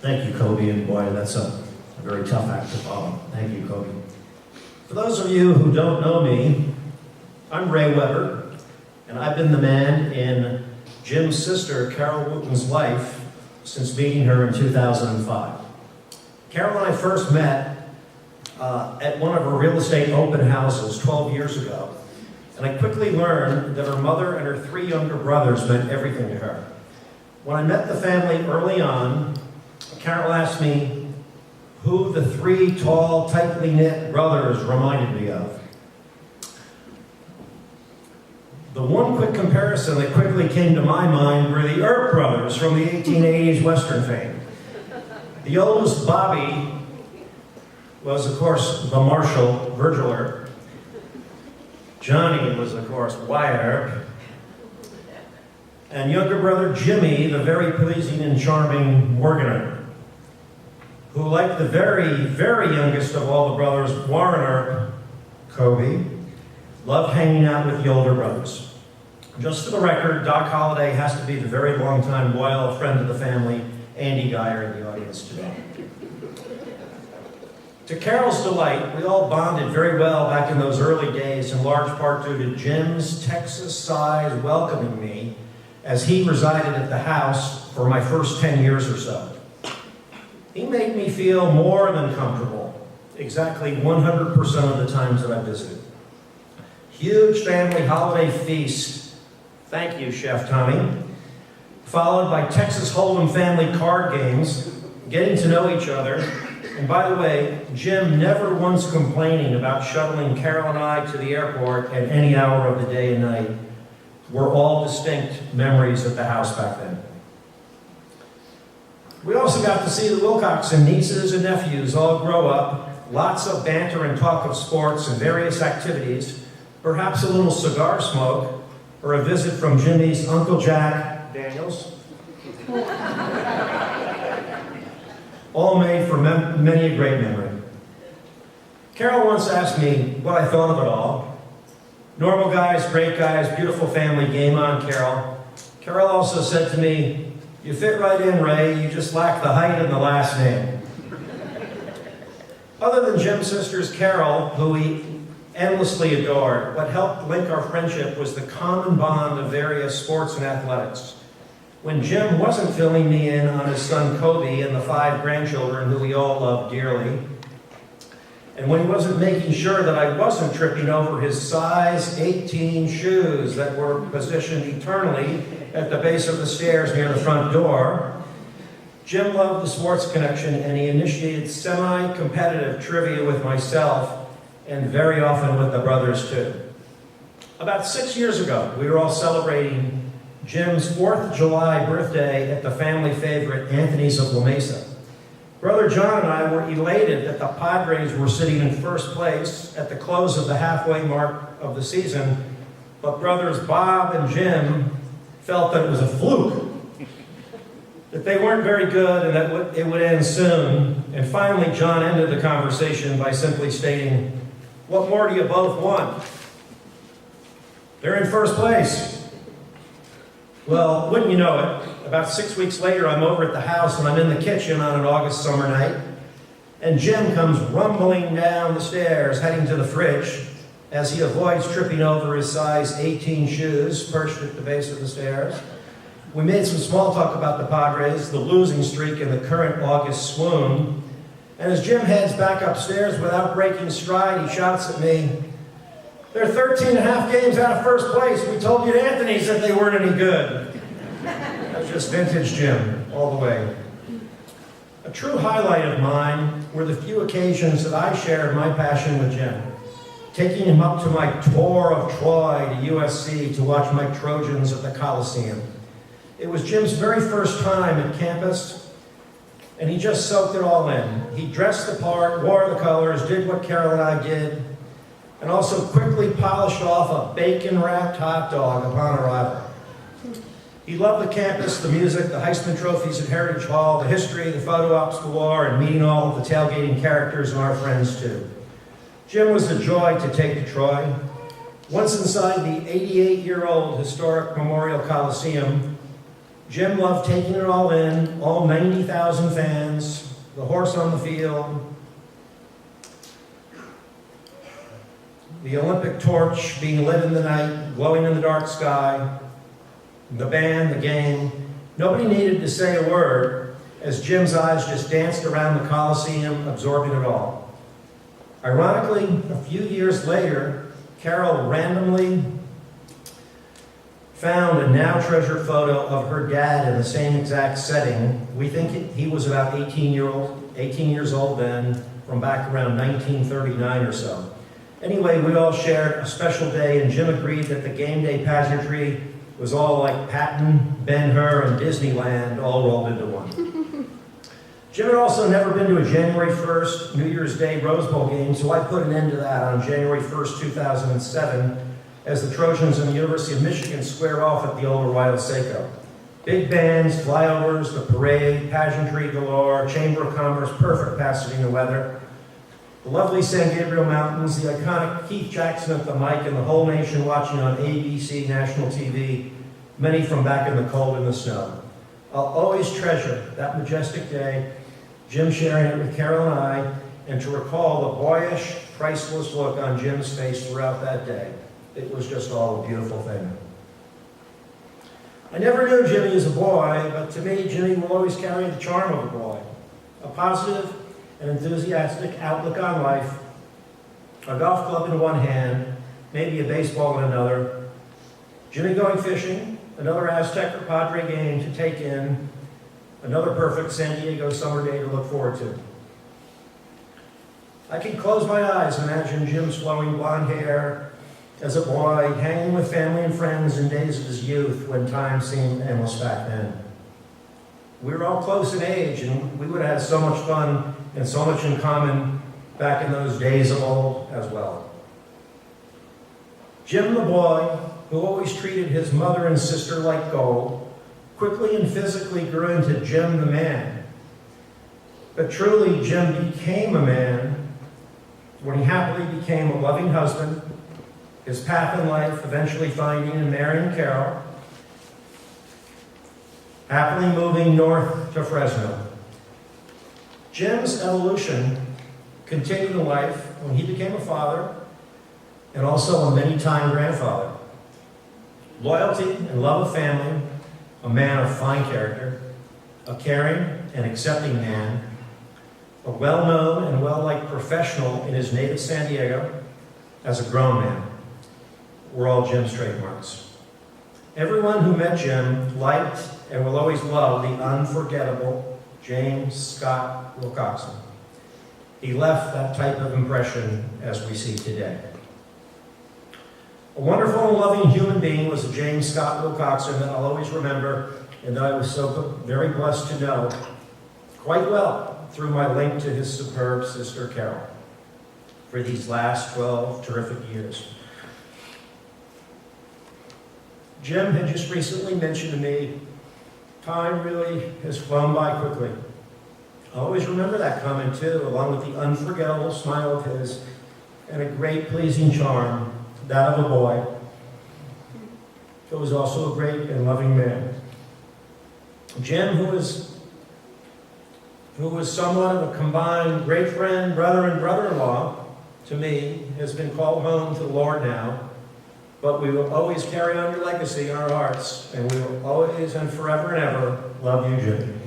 Thank you, Kobe, and boy, that's a very tough act to follow. Thank you, Kobe. For those of you who don't know me, I'm Ray Weber, and I've been the man in Jim's sister, Carol Wooten's life, since meeting her in 2005. Carol and I first met at one of her real estate open houses 12 years ago, and I quickly learned that her mother and her 3 younger brothers meant everything to her. When I met the family early on, Carol asked me who the 3 tall, tightly knit brothers reminded me of. The one quick comparison that quickly came to my mind were the Earp brothers from the 1880s Western fame. The oldest, Bobby, was, of course, the Marshal, Virgil Earp. Johnny was, of course, Wyatt Earp. And younger brother Jimmy, the very pleasing and charming Morgan Earp, who, like the very, very youngest of all the brothers, Warren Earp, Kobe, loved hanging out with the older brothers. Just for the record, Doc Holliday has to be the very long-time loyal friend of the family, Andy Geyer, in the audience today. To Carol's delight, we all bonded very well back in those early days, in large part due to Jim's Texas-sized welcoming me as he resided at the house for my first 10 years or so. He made me feel more than comfortable, exactly 100% of the times that I visited. Huge family holiday feast, thank you, Chef Tommy, followed by Texas Hold'em family card games, getting to know each other, and by the way, Jim never once complaining about shuttling Carol and I to the airport at any hour of the day and night were all distinct memories of the house back then. We also got to see the Willcoxson nieces and nephews all grow up, lots of banter and talk of sports and various activities, perhaps a little cigar smoke, or a visit from Jimmy's Uncle Jack Daniels. All made for many a great memory. Carol once asked me what I thought of it all. Normal guys, great guys, beautiful family, game on, Carol. Carol also said to me, "You fit right in, Ray, you just lack the height and the last name." Other than Jim's sisters, Carol, who we endlessly adored, what helped link our friendship was the common bond of various sports and athletics. When Jim wasn't filling me in on his son Kobe and the 5 grandchildren who we all loved dearly, and when he wasn't making sure that I wasn't tripping over his size 18 shoes that were positioned eternally at the base of the stairs near the front door, Jim loved the sports connection, and he initiated semi-competitive trivia with myself, and very often with the brothers too. About 6 years ago, we were all celebrating Jim's 4th of July birthday at the family favorite Anthony's of La Mesa. Brother John and I were elated that the Padres were sitting in first place at the close of the halfway mark of the season, but brothers Bob and Jim felt that it was a fluke, that they weren't very good and that it would end soon. And finally, John ended the conversation by simply stating, "What more do you both want? They're in first place." Well, wouldn't you know it, about 6 weeks later, I'm over at the house and I'm in the kitchen on an August summer night, and Jim comes rumbling down the stairs, heading to the fridge, as he avoids tripping over his size 18 shoes perched at the base of the stairs. We made some small talk about the Padres, the losing streak, and the current August swoon. And as Jim heads back upstairs without breaking stride, he shouts at me, "They're 13 and a half games out of first place. We told you at Anthony's that they weren't any good." That was just vintage Jim, all the way. A true highlight of mine were the few occasions that I shared my passion with Jim, taking him up to my tour of Troy to USC to watch my Trojans at the Coliseum. It was Jim's very first time at campus, and he just soaked it all in. He dressed the part, wore the colors, did what Carol and I did, and also quickly polished off a bacon-wrapped hot dog upon arrival. He loved the campus, the music, the Heisman trophies at Heritage Hall, the history, the photo ops galore, and meeting all of the tailgating characters and our friends too. Jim was a joy to take to Troy. Once inside the 88-year-old historic Memorial Coliseum, Jim loved taking it all in, all 90,000 fans, the horse on the field, the Olympic torch being lit in the night, glowing in the dark sky, the band, the game. Nobody needed to say a word as Jim's eyes just danced around the Coliseum, absorbing it all. Ironically, a few years later, Carol randomly found a now treasured photo of her dad in the same exact setting. We think he was about 18 years old then, from back around 1939 or so. Anyway, we all shared a special day, and Jim agreed that the game day pageantry was all like Patton, Ben-Hur, and Disneyland all rolled into one. Jim had also never been to a January 1st, New Year's Day Rose Bowl game, so I put an end to that on January 1st, 2007, as the Trojans and the University of Michigan squared off at the old Arroyo Seco. Big bands, flyovers, the parade, pageantry galore, Chamber of Commerce, perfect Pasadena weather. The lovely San Gabriel Mountains, the iconic Keith Jackson at the mic, and the whole nation watching on ABC national TV, many from back in the cold and the snow. I'll always treasure that majestic day, Jim sharing it with Carol and I, and to recall the boyish, priceless look on Jim's face throughout that day. It was just all a beautiful thing. I never knew Jimmy as a boy, but to me, Jimmy will always carry the charm of a boy. A positive and enthusiastic outlook on life, a golf club in one hand, maybe a baseball in another, Jimmy going fishing, another Aztec or Padre game to take in, another perfect San Diego summer day to look forward to. I can close my eyes and imagine Jim's flowing blonde hair as a boy, hanging with family and friends in days of his youth when time seemed endless back then. We were all close in age, and we would have had so much fun and so much in common back in those days of old as well. Jim the boy, who always treated his mother and sister like gold, quickly and physically grew into Jim the man. But truly, Jim became a man when he happily became a loving husband, his path in life eventually finding and marrying Carol, happily moving north to Fresno. Jim's evolution continued in life when he became a father and also a many-time grandfather. Loyalty and love of family, a man of fine character, a caring and accepting man, a well-known and well-liked professional in his native San Diego as a grown man, were all Jim's trademarks. Everyone who met Jim liked and will always love the unforgettable James Scott Willcoxson. He left that type of impression as we see today. A wonderful and loving human being was James Scott Willcoxson that I'll always remember, and that I was so very blessed to know quite well through my link to his superb sister Carol for these last 12 terrific years. Jim had just recently mentioned to me, time really has flown by quickly. I always remember that comment too, along with the unforgettable smile of his and a great pleasing charm, that of a boy who was also a great and loving man. Jim, who was somewhat of a combined great friend, brother, and brother-in-law to me, has been called home to the Lord now. But we will always carry on your legacy in our hearts, and we will always and forever and ever love you, Jim.